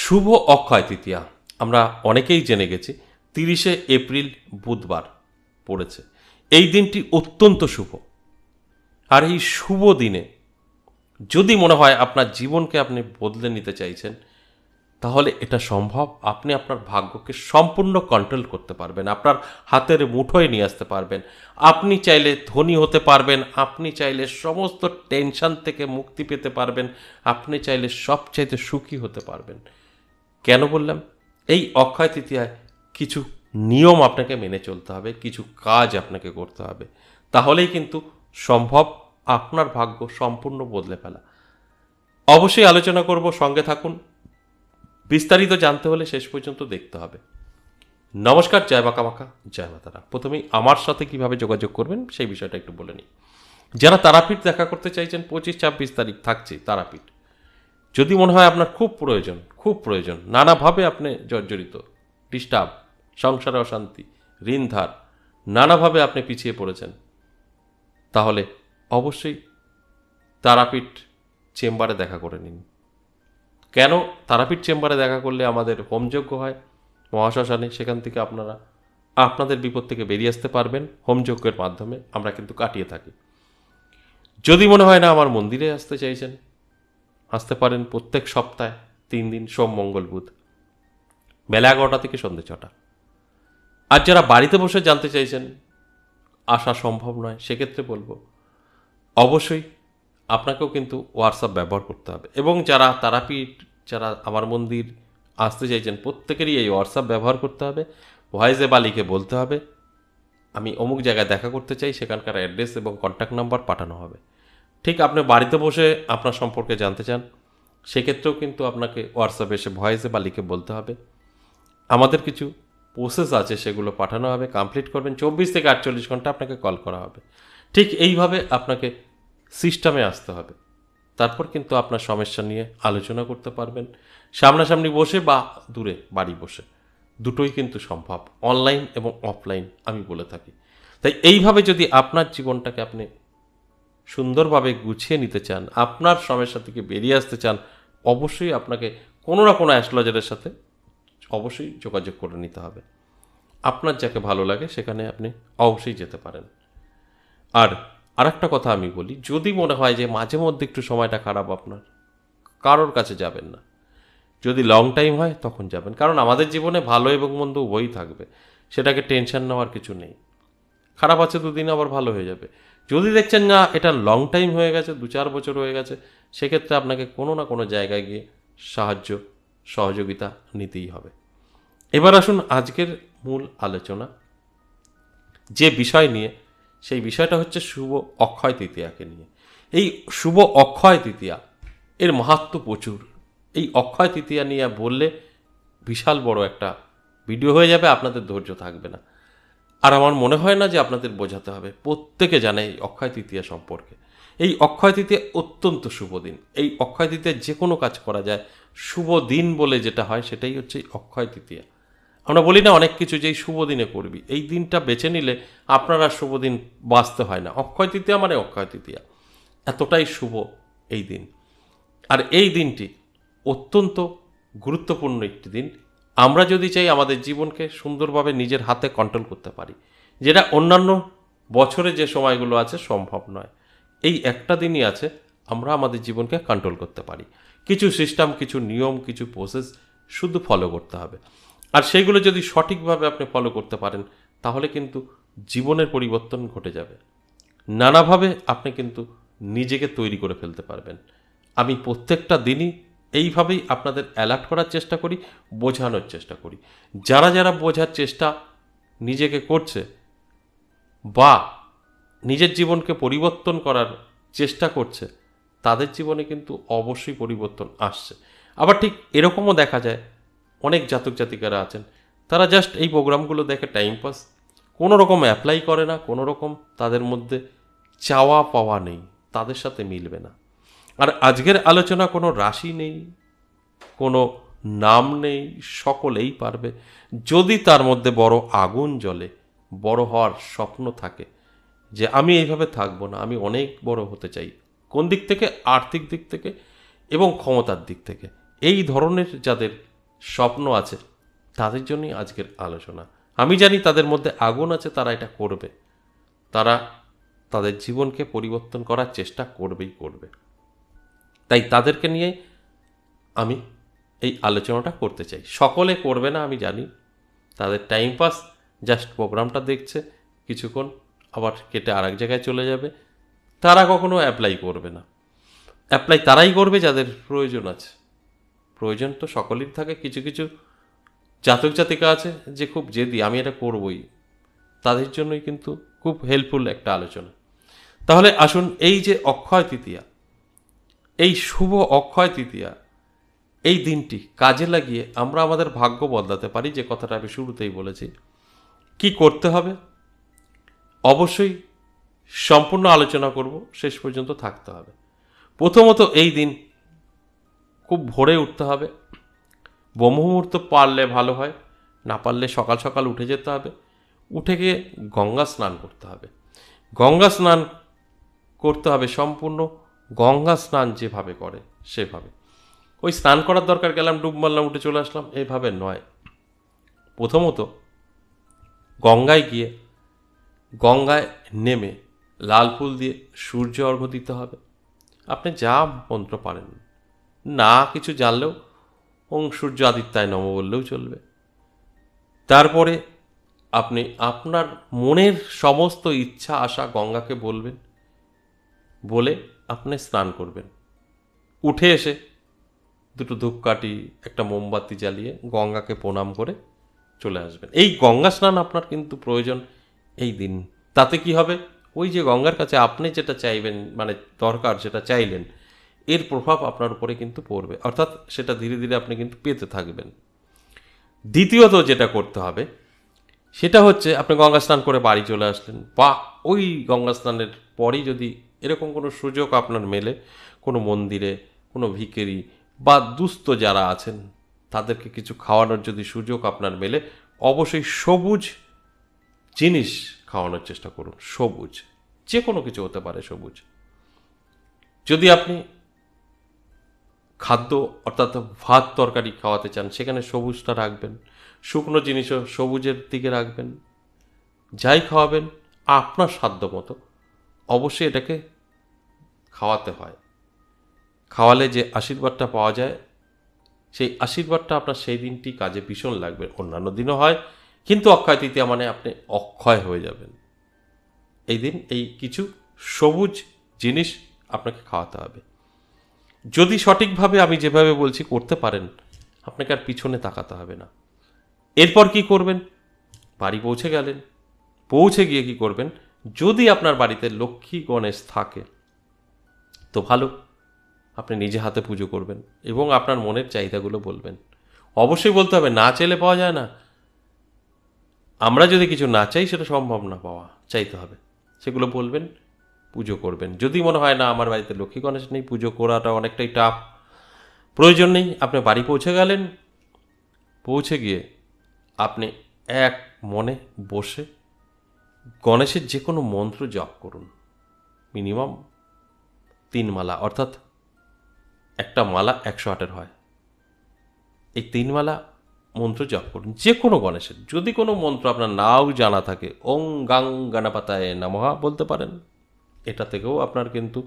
শুভ অক্ষয় তৃতীয়া আমরা অনেকেই জেনে গেছি 30শে এপ্রিল বুধবার পড়েছে। এই দিনটি অত্যন্ত শুভ। আর এই শুভ দিনে যদি মনে হয় আপনার জীবনকে আপনি বদলে নিতে চাইছেন, তাহলে এটা সম্ভব। আপনি আপনার ভাগ্যকে সম্পূর্ণ কন্ট্রোল করতে পারবেন, আপনার হাতের মুঠোয় নিয়ে আসতে পারবেন। আপনি চাইলে ধনী হতে পারবেন, আপনি চাইলে সমস্ত টেনশন থেকে মুক্তি পেতে পারবেন, আপনি চাইলে সবচাইতে সুখী হতে পারবেন। কেন বললাম? এই অক্ষয় তৃতীয়ায় কিছু নিয়ম আপনাকে মেনে চলতে হবে, কিছু কাজ আপনাকে করতে হবে, তাহলেই কিন্তু সম্ভব আপনার ভাগ্য সম্পূর্ণ বদলে ফেলা। অবশ্যই আলোচনা করব, সঙ্গে থাকুন। বিস্তারিত জানতে হলে শেষ পর্যন্ত দেখতে হবে। নমস্কার, জয় বাঁকা বাঁকা, জয় মাতারা। প্রথমেই আমার সাথে কিভাবে যোগাযোগ করবেন সেই বিষয়টা একটু বলে নিই। যারা তারাপীঠ দেখা করতে চাইছেন, 25-26 তারিখ থাকছে তারাপীঠ। যদি মনে হয় আপনার খুব প্রয়োজন, নানাভাবে আপনি জর্জরিত, ডিস্টার্ব, সংসারে অশান্তি, ঋণ ধার, নানাভাবে আপনি পিছিয়ে পড়েছেন, তাহলে অবশ্যই তারাপীঠ চেম্বারে দেখা করে নিন। কেন তারাপীঠ চেম্বারে দেখা করলে আমাদের হোমযজ্ঞ হয় মহাশ্মশানে, সেখান থেকে আপনারা আপনাদের বিপদ থেকে বেরিয়ে আসতে পারবেন। হোমযজ্ঞের মাধ্যমে আমরা কিন্তু কাটিয়ে থাকি। যদি মনে হয় না আমার মন্দিরে আসতে চাইছেন, আসতে পারেন প্রত্যেক সপ্তাহে 3 দিন, সোম মঙ্গল বুধ, বেলা 11টা থেকে সন্ধ্যে 6টা। আর যারা বাড়িতে বসে জানতে চাইছেন, আসা সম্ভব নয়, সেক্ষেত্রে বলবো অবশ্যই আপনাকেও কিন্তু হোয়াটসঅ্যাপ ব্যবহার করতে হবে। এবং যারা তারাপীঠ, যারা আমার মন্দির আসতে চাইছেন, প্রত্যেকেরই এই হোয়াটসঅ্যাপ ব্যবহার করতে হবে। ভয়েসে বা লিখে বলতে হবে আমি অমুক জায়গায় দেখা করতে চাই, সেখানকার অ্যাড্রেস এবং কন্ট্যাক্ট নাম্বার পাঠানো হবে। ঠিক আপনি বাড়িতে বসে আপনার সম্পর্কে জানতে চান, সেক্ষেত্রেও কিন্তু আপনাকে হোয়াটসঅ্যাপে এসে ভয়েসে বা লিখে বলতে হবে। আমাদের কিছু প্রসেস আছে, সেগুলো পাঠানো হবে, কমপ্লিট করবেন। 24 থেকে 48 ঘন্টা আপনাকে কল করা হবে। ঠিক এইভাবে আপনাকে সিস্টেমে আসতে হবে। তারপর কিন্তু আপনার সমস্যা নিয়ে আলোচনা করতে পারবেন, সামনাসামনি বসে বা দূরে বাড়ি বসে, দুটোই কিন্তু সম্ভব, অনলাইন এবং অফলাইন আমি বলে থাকি। তাই এইভাবে যদি আপনার জীবনটাকে আপনি সুন্দরভাবে গুছিয়ে নিতে চান, আপনার সমস্যা থেকে বেরিয়ে আসতে চান, অবশ্যই আপনাকে কোনো না কোনো অ্যাস্ট্রোলজারের সাথে অবশ্যই যোগাযোগ করে নিতে হবে। আপনার যাকে ভালো লাগে সেখানে আপনি অবশ্যই যেতে পারেন। আর আরেকটা কথা আমি বলি, যদি মনে হয় যে মাঝে মধ্যে একটু সময়টা খারাপ, আপনার কারোর কাছে যাবেন না। যদি লং টাইম হয় তখন যাবেন, কারণ আমাদের জীবনে ভালো এবং মন্দ উভয়ই থাকবে, সেটাকে টেনশন নেওয়ার কিছু নেই। খারাপ আছে 2 দিন, আবার ভালো হয়ে যাবে। যদি দেখছেন না এটা লং টাইম হয়ে গেছে, 2-4 বছর হয়ে গেছে, সেক্ষেত্রে আপনাকে কোনো না কোনো জায়গায় গিয়ে সহযোগিতা নিতেই হবে। এবার আসুন আজকের মূল আলোচনা, যে বিষয় নিয়ে, সেই বিষয়টা হচ্ছে শুভ অক্ষয় তৃতীয়াকে নিয়ে। এই শুভ অক্ষয় তৃতীয়া এর মাহাত্ম্য প্রচুর। এই অক্ষয় তৃতীয়া নিয়ে বললে বিশাল বড় একটা ভিডিও হয়ে যাবে, আপনাদের ধৈর্য থাকবে না। আর আমার মনে হয় না যে আপনাদের বোঝাতে হবে, প্রত্যেকে জানে এই অক্ষয় তৃতীয়া সম্পর্কে। এই অক্ষয় তৃতীয়া অত্যন্ত শুভ দিন। এই অক্ষয় তৃতীয়া যে কোনো কাজ করা যায়, শুভ দিন বলে যেটা হয় সেটাই হচ্ছে অক্ষয় তৃতীয়া। আমরা বলি না অনেক কিছু যে এই শুভ দিনে করবি, এই দিনটা বেছে নিলে আপনার আর শুভ দিন বাঁচতে হয় না। অক্ষয় তৃতীয়া মানে অক্ষয় তৃতীয়া, এতটাই শুভ এই দিন। আর এই দিনটি অত্যন্ত গুরুত্বপূর্ণ একটি দিন। আমরা যদি চাই আমাদের জীবনকে সুন্দরভাবে নিজের হাতে কন্ট্রোল করতে পারি, যেটা অন্যান্য বছরে যে সময়গুলো আছে সম্ভব নয়, এই একটা দিনই আছে আমরা আমাদের জীবনকে কন্ট্রোল করতে পারি। কিছু সিস্টেম, কিছু নিয়ম, কিছু প্রসেস শুধু ফলো করতে হবে। আর সেইগুলো যদি সঠিকভাবে আপনি ফলো করতে পারেন, তাহলে কিন্তু জীবনের পরিবর্তন ঘটে যাবে। নানাভাবে আপনি কিন্তু নিজেকে তৈরি করে ফেলতে পারবেন। আমি প্রত্যেকটা দিনই এইভাবেই আপনাদের অ্যালার্ট করার চেষ্টা করি, বোঝানোর চেষ্টা করি। যারা যারা বোঝার চেষ্টা নিজেকে করছে বা নিজের জীবনকে পরিবর্তন করার চেষ্টা করছে, তাদের জীবনে কিন্তু অবশ্যই পরিবর্তন আসছে। আবার ঠিক এরকমও দেখা যায় অনেক জাতক জাতিকারা আছেন, তারা জাস্ট এই প্রোগ্রামগুলো দেখে টাইম পাস, কোনো রকম অ্যাপ্লাই করে না, কোনো রকম তাদের মধ্যে চাওয়া পাওয়া নেই, তাদের সাথে মিলবে না। আর আজকের আলোচনা কোনো রাশি নেই, কোনো নাম নেই, সকলেই পারবে যদি তার মধ্যে বড় আগুন জ্বলে, বড় হওয়ার স্বপ্ন থাকে, যে আমি এইভাবে থাকবো না, আমি অনেক বড় হতে চাই। কোন দিক থেকে? আর্থিক দিক থেকে এবং ক্ষমতার দিক থেকে। এই ধরনের যাদের স্বপ্ন আছে, তাদের জন্যই আজকের আলোচনা। আমি জানি তাদের মধ্যে আগুন আছে, তারা এটা করবে, তারা তাদের জীবনকে পরিবর্তন করার চেষ্টা করবেই করবে। তাই তাদেরকে নিয়ে আমি এই আলোচনাটা করতে চাই। সকলে করবে না আমি জানি, তাদের টাইম পাস, জাস্ট প্রোগ্রামটা দেখছে, কিছুক্ষণ আবার কেটে আর এক জায়গায় চলে যাবে, তারা কখনো অ্যাপ্লাই করবে না। অ্যাপ্লাই তারাই করবে যাদের প্রয়োজন আছে। প্রয়োজন তো সকলেরই থাকে, কিছু কিছু জাতক জাতিকা আছে যে খুব জেদি, আমি এটা করবই, তাদের জন্যই কিন্তু খুব হেল্পফুল একটা আলোচনা। তাহলে আসুন, এই যে অক্ষয় তৃতীয়া, এই শুভ অক্ষয় তৃতীয়া, এই দিনটি কাজে লাগিয়ে আমরা আমাদের ভাগ্য বদলাতে পারি, যে কথাটা আমি শুরুতেই বলেছি। কি করতে হবে অবশ্যই সম্পূর্ণ আলোচনা করব, শেষ পর্যন্ত থাকতে হবে। প্রথমত এই দিন খুব ভোরে উঠতে হবে। ব্রহ্মমুহূর্ত পারলে ভালো হয়, না পারলে সকাল সকাল উঠে যেতে হবে। উঠে গিয়ে গঙ্গা স্নান করতে হবে। গঙ্গা স্নান করতে হবে সম্পূর্ণ গঙ্গা স্নান যেভাবে করে সেভাবে। ওই স্নান করার দরকার, গেলাম ডুব মারলাম উঠে চলে আসলাম, এভাবে নয়। প্রথমত গঙ্গায় গিয়ে গঙ্গায় নেমে লাল ফুল দিয়ে সূর্য অর্ঘ্য দিতে হবে। আপনি যা মন্ত্র পারেন, না কিছু জানলেও ওং সূর্য আদিত্যায় নম বললেও চলবে। তারপরে আপনি আপনার মনের সমস্ত ইচ্ছা আশা গঙ্গাকে বলবেন, বলে আপনি স্নান করবেন। উঠে এসে দুটো ধূপকাঠি একটা মোমবাতি জ্বালিয়ে গঙ্গাকে প্রণাম করে চলে আসবেন। এই গঙ্গা স্নান আপনার কিন্তু প্রয়োজন এই দিন। তাতে কি হবে, ওই যে গঙ্গার কাছে আপনি যেটা চাইবেন, মানে দরকার যেটা চাইলেন, এর প্রভাব আপনার উপরে কিন্তু পড়বে, অর্থাৎ সেটা ধীরে ধীরে আপনি কিন্তু পেতে থাকবেন। দ্বিতীয়ত যেটা করতে হবে সেটা হচ্ছে, আপনি গঙ্গা স্নান করে বাড়ি চলে আসলেন, বা ওই গঙ্গা স্নানের পরই যদি এরকম কোনো সুযোগ আপনার মেলে, কোনো মন্দিরে কোনো ভিখারি বা দুস্থ যারা আছেন তাদেরকে কিছু খাওয়ানোর যদি সুযোগ আপনার মেলে, অবশ্যই সবুজ জিনিস খাওয়ানোর চেষ্টা করুন। সবুজ যে কোনো কিছু হতে পারে সবুজ। যদি আপনি খাদ্য অর্থাৎ ভাত তরকারি খাওয়াতে চান, সেখানে সবুজটা রাখবেন। শুকনো জিনিসও সবুজের দিকে রাখবেন। যাই খাওয়াবেন আপনার সাধ্য মতো অবশ্যই এটাকে খাওয়াতে হয়। খাওয়ালে যে আশীর্বাদটা পাওয়া যায়, সেই আশীর্বাদটা আপনার সেই দিনটি কাজে ভীষণ লাগবে। অন্যান্য দিনও হয়, কিন্তু অক্ষয় তৃতীয়া মানে আপনি অক্ষয় হয়ে যাবেন। এই দিন এই কিছু সবুজ জিনিস আপনাকে খাওয়াতে হবে। যদি সঠিকভাবে আমি যেভাবে বলছি করতে পারেন, আপনাকে আর পিছনে তাকাতে হবে না। এরপর কি করবেন, বাড়ি পৌঁছে গেলেন, পৌঁছে গিয়ে কি করবেন, যদি আপনার বাড়িতে লক্ষ্মী গণেশ থাকে তো ভালো, আপনি নিজে হাতে পুজো করবেন এবং আপনার মনের চাহিদাগুলো বলবেন। অবশ্যই বলতে হবে, না চাইলে পাওয়া যায় না। আমরা যদি কিছু না চাই সেটা সম্ভব না পাওয়া, চাইতে হবে। সেগুলো বলবেন, পুজো করবেন। যদি মনে হয় না আমার বাড়িতে লক্ষ্মী গণেশ নেই, পুজো করাটা অনেকটাই টাফ, প্রয়োজন নেই, আপনি বাড়ি পৌঁছে গেলেন। পৌঁছে গিয়ে আপনি এক মনে বসে গণেশের যে কোনো মন্ত্র জপ করুন। মিনিমাম 3 মালা, অর্থাৎ একটা মালা 108 হয়। এই 3 মালা মন্ত্র জপ করুন যে কোনো গণেশের। যদি কোনো মন্ত্র আপনার নাও জানা থাকে, ওং গাং গণপতায় নমঃ বলতে পারেন। এটা থেকেও আপনার কিন্তু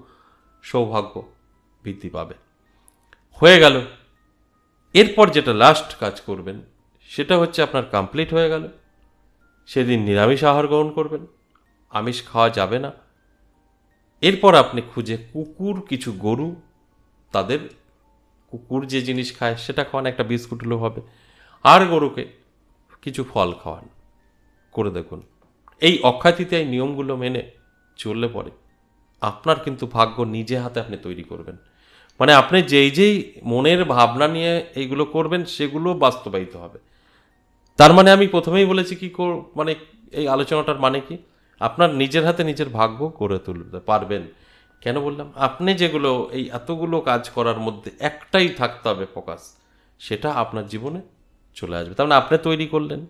সৌভাগ্য বৃদ্ধি পাবে। হয়ে গেল। এরপর যেটা লাস্ট কাজ করবেন সেটা হচ্ছে, আপনার কমপ্লিট হয়ে গেল। সেদিন নিরামিষ আহার গ্রহণ করবেন, আমিষ খাওয়া যাবে না। এরপর আপনি খুঁজে কুকুর, কিছু গরু, তাদের কুকুর যে জিনিস খায় সেটা খাওয়ান, একটা বিস্কুট হলেও হবে, আর গরুকে কিছু ফল খাওয়ান। করে দেখুন, এই অক্ষয় তৃতীয়ায় নিয়মগুলো মেনে চললে পরে আপনার কিন্তু ভাগ্য নিজে হাতে আপনি তৈরি করবেন। মানে আপনি যেই মনের ভাবনা নিয়ে এইগুলো করবেন সেগুলো বাস্তবায়িত হবে। তার মানে আমি প্রথমেই বলেছি কি মানে এই আলোচনাটার মানে কি, আপনার নিজের হাতে নিজের ভাগ্য গড়ে তুলতে পারবেন। কেন বললাম, আপনি যেগুলো এই এতগুলো কাজ করার মধ্যে একটাই থাকতে হবে ফোকাস, সেটা আপনার জীবনে চলে আসবে। তার মানে আপনি তৈরি করলেন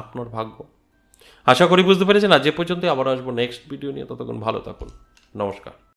আপনার ভাগ্য। আশা করি বুঝতে পেরেছেন। আজ এ পর্যন্ত, আবার আসবো নেক্সট ভিডিও নিয়ে। ততক্ষণ ভালো থাকুন। নমস্কার।